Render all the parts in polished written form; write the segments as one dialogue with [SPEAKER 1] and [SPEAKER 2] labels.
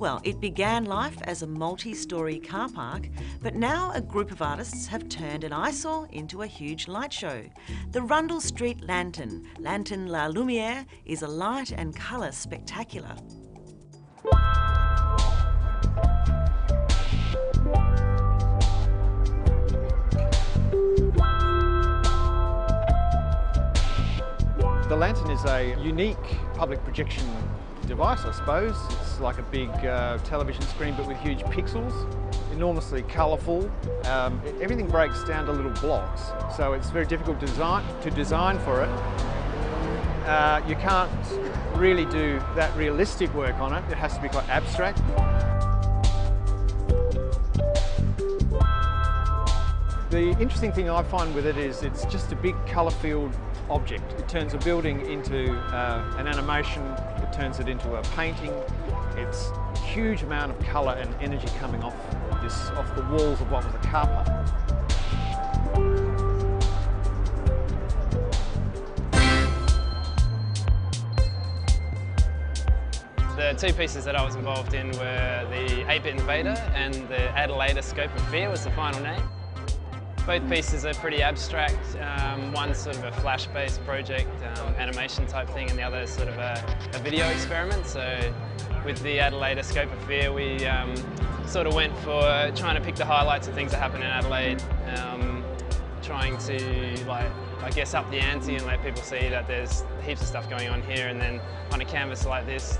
[SPEAKER 1] Well, it began life as a multi-storey car park, but now a group of artists have turned an eyesore into a huge light show. The Rundle Street Lantern, Lantern La Lumière, is a light and colour spectacular.
[SPEAKER 2] The lantern is a unique public projection device, I suppose. It's like a big television screen but with huge pixels, enormously colourful. Everything breaks down to little blocks, so it's very difficult to design for it. You can't really do that realistic work on it. It has to be quite abstract. The interesting thing I find with it is it's just a big colour-filled object. It turns a building into an animation, it turns it into a painting. It's a huge amount of colour and energy coming off the walls of what was a car park.
[SPEAKER 3] The two pieces that I was involved in were the 8-Bit Invader and the Adelaide Scope of Fear was the final name. Both pieces are pretty abstract. One's sort of a flash-based project, animation type thing, and the other is sort of a video experiment. So with the Adelaide Scope of Fear, we sort of went for trying to pick the highlights of things that happen in Adelaide, trying to, I guess, up the ante and let people see that there's heaps of stuff going on here, and then on a canvas like this,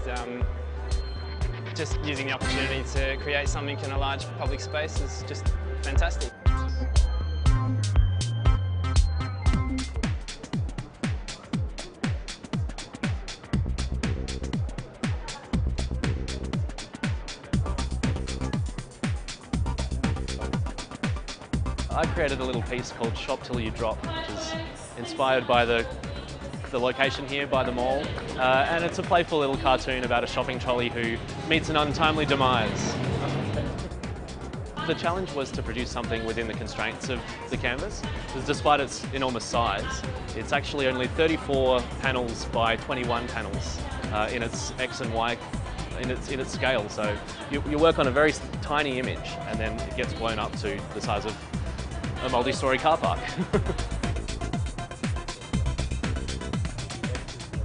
[SPEAKER 3] just using the opportunity to create something in a large public space is just fantastic.
[SPEAKER 4] I created a little piece called Shop Till You Drop, which is inspired by the location here, by the mall. And it's a playful little cartoon about a shopping trolley who meets an untimely demise. The challenge was to produce something within the constraints of the canvas, because despite its enormous size, it's actually only 34 panels by 21 panels in its X and Y, in its scale. So you work on a very tiny image and then it gets blown up to the size of a multi-storey car park.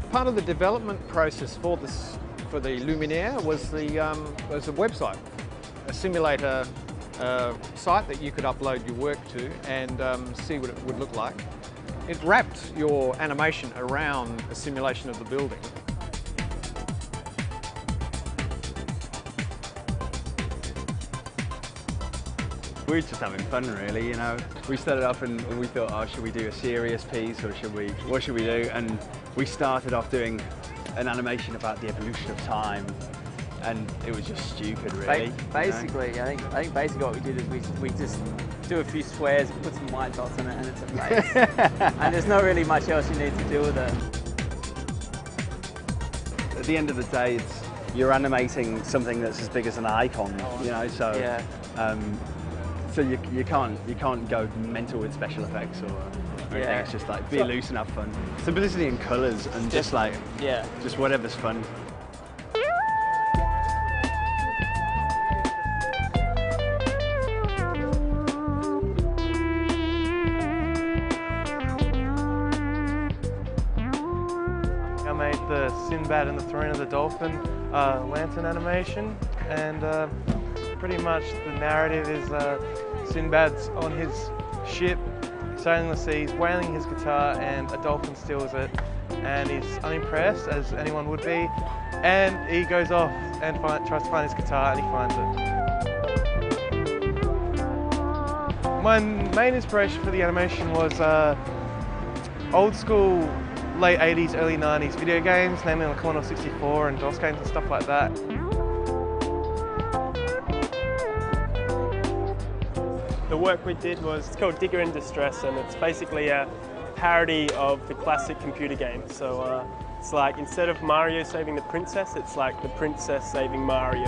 [SPEAKER 2] Part of the development process for the Luminaire was a website, a simulator site that you could upload your work to and see what it would look like. It wrapped your animation around a simulation of the building.
[SPEAKER 5] We were just having fun, really, you know. We started off and we thought, oh, should we do a serious piece or what should we do? And we started off doing an animation about the evolution of time, and it was just stupid, really.
[SPEAKER 6] Basically, you know? I think basically what we did is we just do a few squares, put some white dots on it, and it's a face. And there's not really much else you need to do with it.
[SPEAKER 5] At the end of the day, you're animating something that's as big as an icon, you know. So.
[SPEAKER 6] Yeah.
[SPEAKER 5] So you can't go mental with special effects or anything.
[SPEAKER 6] Yeah.
[SPEAKER 5] It's just like be loose and have fun. Simplicity and colours and just whatever's fun.
[SPEAKER 7] I made the Sinbad and the Throne of the Dolphin lantern animation, and pretty much the narrative is Sinbad's on his ship, sailing the seas, wailing his guitar, and a dolphin steals it, and he's unimpressed, as anyone would be, and he goes off and tries to find his guitar, and he finds it. My main inspiration for the animation was old school late 80s, early 90s video games, namely on the Commodore 64 and DOS games and stuff like that.
[SPEAKER 8] The work we did it's called Digger in Distress, and it's basically a parody of the classic computer game. So it's like, instead of Mario saving the princess, it's like the princess saving Mario.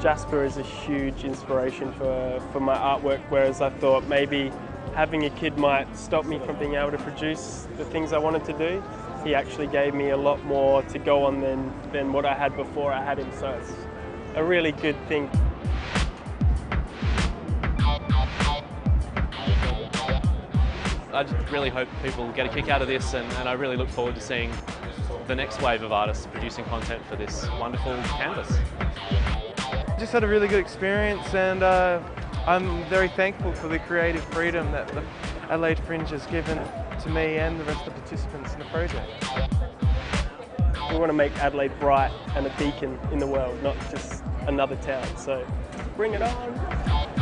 [SPEAKER 8] Jasper is a huge inspiration for my artwork, whereas I thought maybe having a kid might stop me from being able to produce the things I wanted to do. he actually gave me a lot more to go on than what I had before I had him, so it's a really good thing.
[SPEAKER 4] I just really hope people get a kick out of this, and I really look forward to seeing the next wave of artists producing content for this wonderful canvas.
[SPEAKER 7] Just had a really good experience, and I'm very thankful for the creative freedom that the Adelaide Fringe has given to me and the rest of the participants in the project.
[SPEAKER 8] We want to make Adelaide bright and a beacon in the world, not just another town, so bring it on!